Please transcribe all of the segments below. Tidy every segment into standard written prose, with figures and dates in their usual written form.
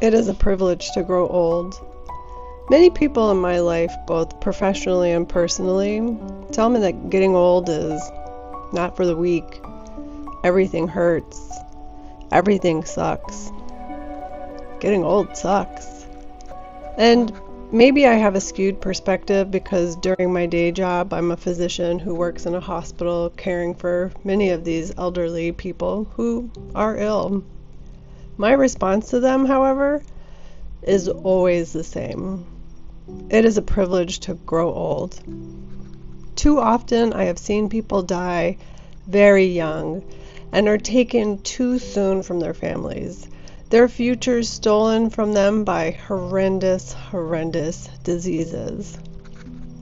It is a privilege to grow old. Many people in my life, both professionally and personally, tell me that getting old is not for the weak. Everything hurts. Everything sucks. Getting old sucks. And maybe I have a skewed perspective because during my day job, I'm a physician who works in a hospital caring for many of these elderly people who are ill. My response to them, however, is always the same. It is a privilege to grow old. Too often I have seen people die very young and are taken too soon from their families. Their futures stolen from them by horrendous diseases.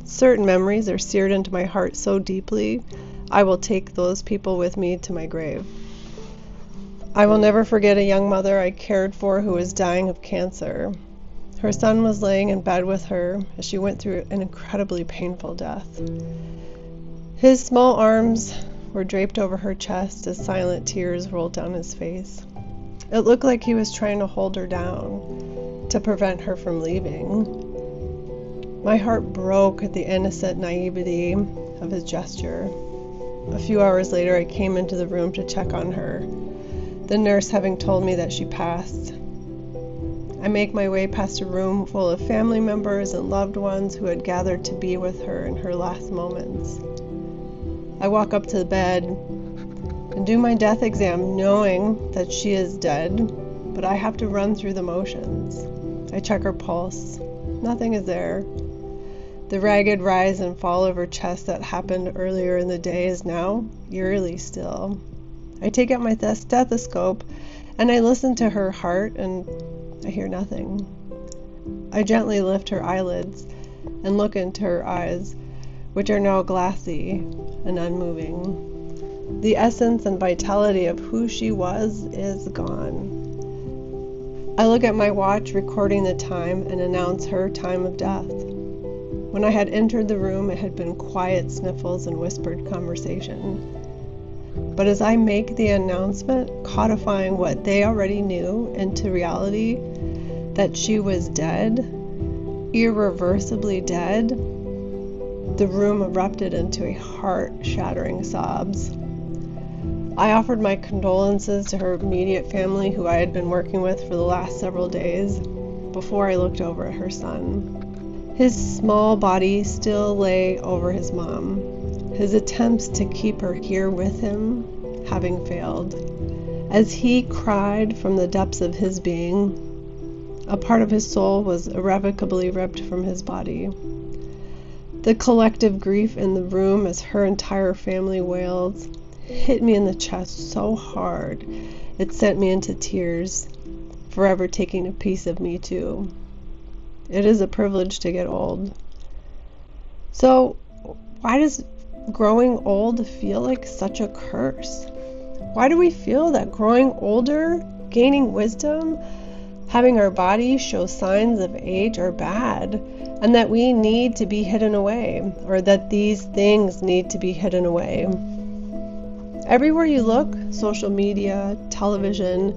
Certain memories are seared into my heart so deeply, I will take those people with me to my grave. I will never forget a young mother I cared for who was dying of cancer. Her son was laying in bed with her as she went through an incredibly painful death. His small arms were draped over her chest as silent tears rolled down his face. It looked like he was trying to hold her down to prevent her from leaving. My heart broke at the innocent naivety of his gesture. A few hours later, I came into the room to check on her, the nurse having told me that she passed. I make my way past a room full of family members and loved ones who had gathered to be with her in her last moments. I walk up to the bed and do my death exam knowing that she is dead, but I have to run through the motions. I check her pulse. Nothing is there. The ragged rise and fall of her chest that happened earlier in the day is now eerily still. I take out my stethoscope and I listen to her heart and I hear nothing. I gently lift her eyelids and look into her eyes, which are now glassy and unmoving. The essence and vitality of who she was is gone. I look at my watch recording the time and announce her time of death. When I had entered the room, it had been quiet sniffles and whispered conversation. But as I make the announcement, codifying what they already knew into reality, that she was dead, irreversibly dead, the room erupted into a heart-shattering sobs. I offered my condolences to her immediate family who I had been working with for the last several days before I looked over at her son. His small body still lay over his mom, his attempts to keep her here with him having failed. As he cried from the depths of his being, a part of his soul was irrevocably ripped from his body. The collective grief in the room as her entire family wailed hit me in the chest so hard it sent me into tears, forever taking a piece of me too. It is a privilege to get old. So, why does growing old feel like such a curse? Why do we feel that growing older, gaining wisdom, having our bodies show signs of age are bad, and that we need to be hidden away, or that these things need to be hidden away? Everywhere you look, social media, television,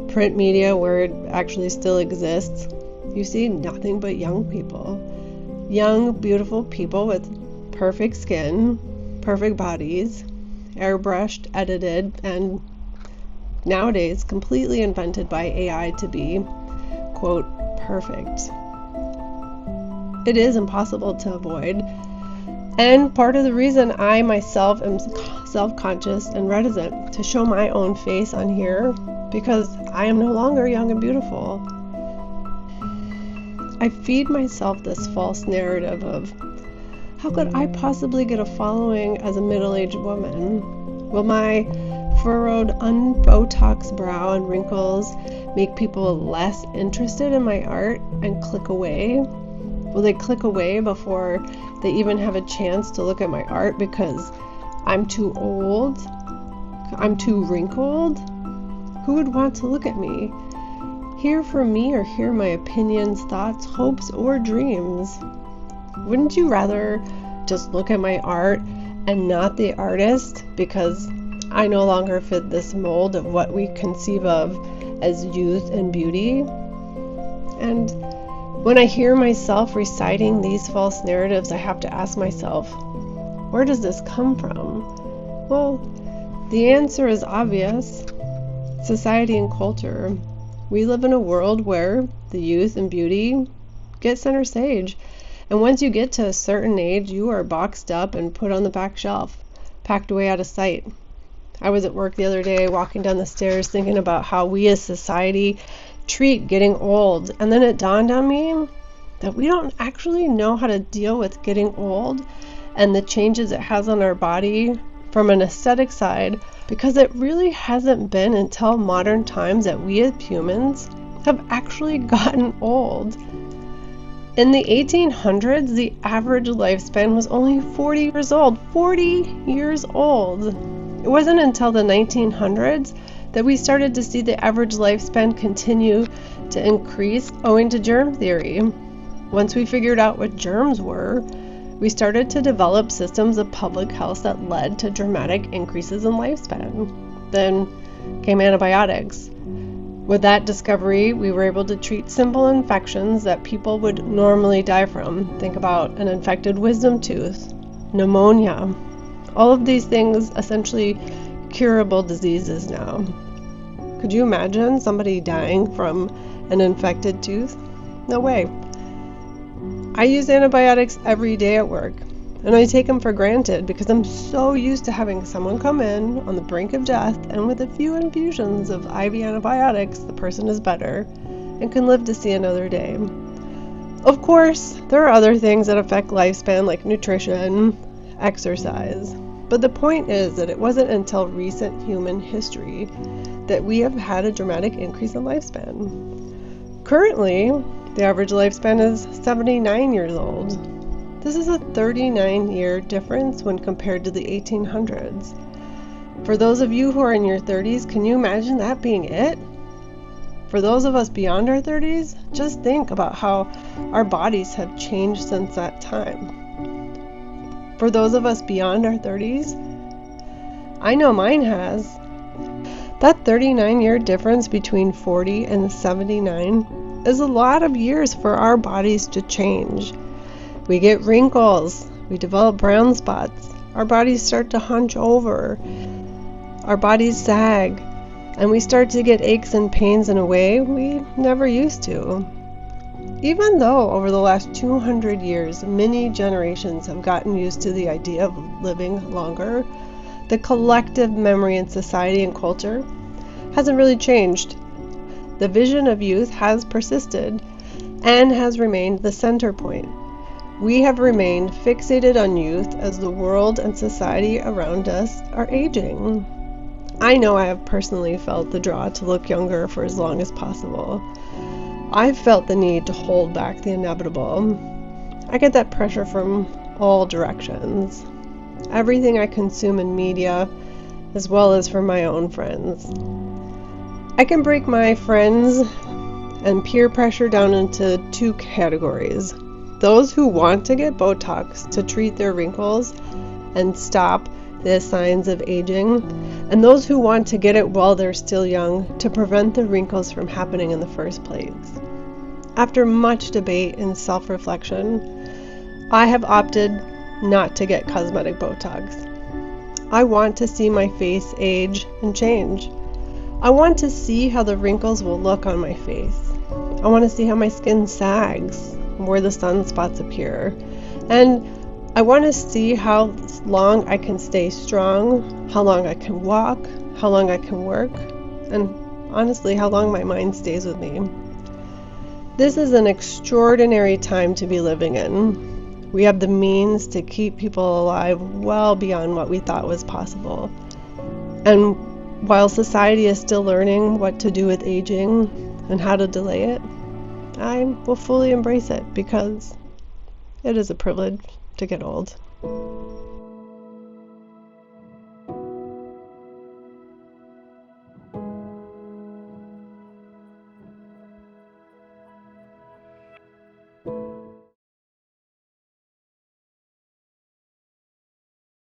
print media where it actually still exists, you see nothing but young people. Young, beautiful people with perfect skin, perfect bodies, airbrushed, edited, and nowadays completely invented by AI to be, quote, perfect. It is impossible to avoid, and part of the reason I myself am self-conscious and reticent to show my own face on here, because I am no longer young and beautiful. I feed myself this false narrative of, how could I possibly get a following as a middle-aged woman? Will my furrowed, unbotoxed brow and wrinkles make people less interested in my art and click away? Will they click away before they even have a chance to look at my art because I'm too old? I'm too wrinkled? Who would want to look at me? Hear from me or hear my opinions, thoughts, hopes, or dreams? Wouldn't you rather just look at my art and not the artist because I no longer fit this mold of what we conceive of as youth and beauty? And when I hear myself reciting these false narratives, I have to ask myself, where does this come from? Well, the answer is obvious. Society and culture. We live in a world where the youth and beauty get center stage. And once you get to a certain age, you are boxed up and put on the back shelf, packed away out of sight. I was at work the other day, walking down the stairs, thinking about how we as society treat getting old. And then it dawned on me that we don't actually know how to deal with getting old and the changes it has on our body from an aesthetic side, because it really hasn't been until modern times that we as humans have actually gotten old. In the 1800s, the average lifespan was only 40 years old. 40 years old. It wasn't until the 1900s that we started to see the average lifespan continue to increase owing to germ theory. Once we figured out what germs were, we started to develop systems of public health that led to dramatic increases in lifespan. Then came antibiotics. With that discovery, we were able to treat simple infections that people would normally die from. Think about an infected wisdom tooth, pneumonia. All of these things essentially curable diseases now. Could you imagine somebody dying from an infected tooth? No way. I use antibiotics every day at work, and I take them for granted because I'm so used to having someone come in on the brink of death, and with a few infusions of IV antibiotics, the person is better and can live to see another day. Of course, there are other things that affect lifespan like nutrition, exercise, but the point is that it wasn't until recent human history that we have had a dramatic increase in lifespan. Currently, the average lifespan is 79 years old. This is a 39-year difference when compared to the 1800s. For those of you who are in your 30s, can you imagine that being it? For those of us beyond our 30s, just think about how our bodies have changed since that time. For those of us beyond our 30s, I know mine has. That 39-year difference between 40 and 79 is a lot of years for our bodies to change. We get wrinkles, we develop brown spots, our bodies start to hunch over, our bodies sag, and we start to get aches and pains in a way we never used to. Even though over the last 200 years, many generations have gotten used to the idea of living longer, the collective memory in society and culture hasn't really changed. The vision of youth has persisted and has remained the center point. We have remained fixated on youth as the world and society around us are aging. I know I have personally felt the draw to look younger for as long as possible. I've felt the need to hold back the inevitable. I get that pressure from all directions. Everything I consume in media, as well as from my own friends. I can break my friends and peer pressure down into two categories. Those who want to get Botox to treat their wrinkles and stop the signs of aging, and those who want to get it while they're still young to prevent the wrinkles from happening in the first place. After much debate and self-reflection, I have opted not to get cosmetic Botox. I want to see my face age and change. I want to see how the wrinkles will look on my face. I want to see how my skin sags, where the sunspots appear. And I want to see how long I can stay strong, how long I can walk, how long I can work, and honestly, how long my mind stays with me. This is an extraordinary time to be living in. We have the means to keep people alive well beyond what we thought was possible. And while society is still learning what to do with aging and how to delay it, I will fully embrace it because it is a privilege to get old.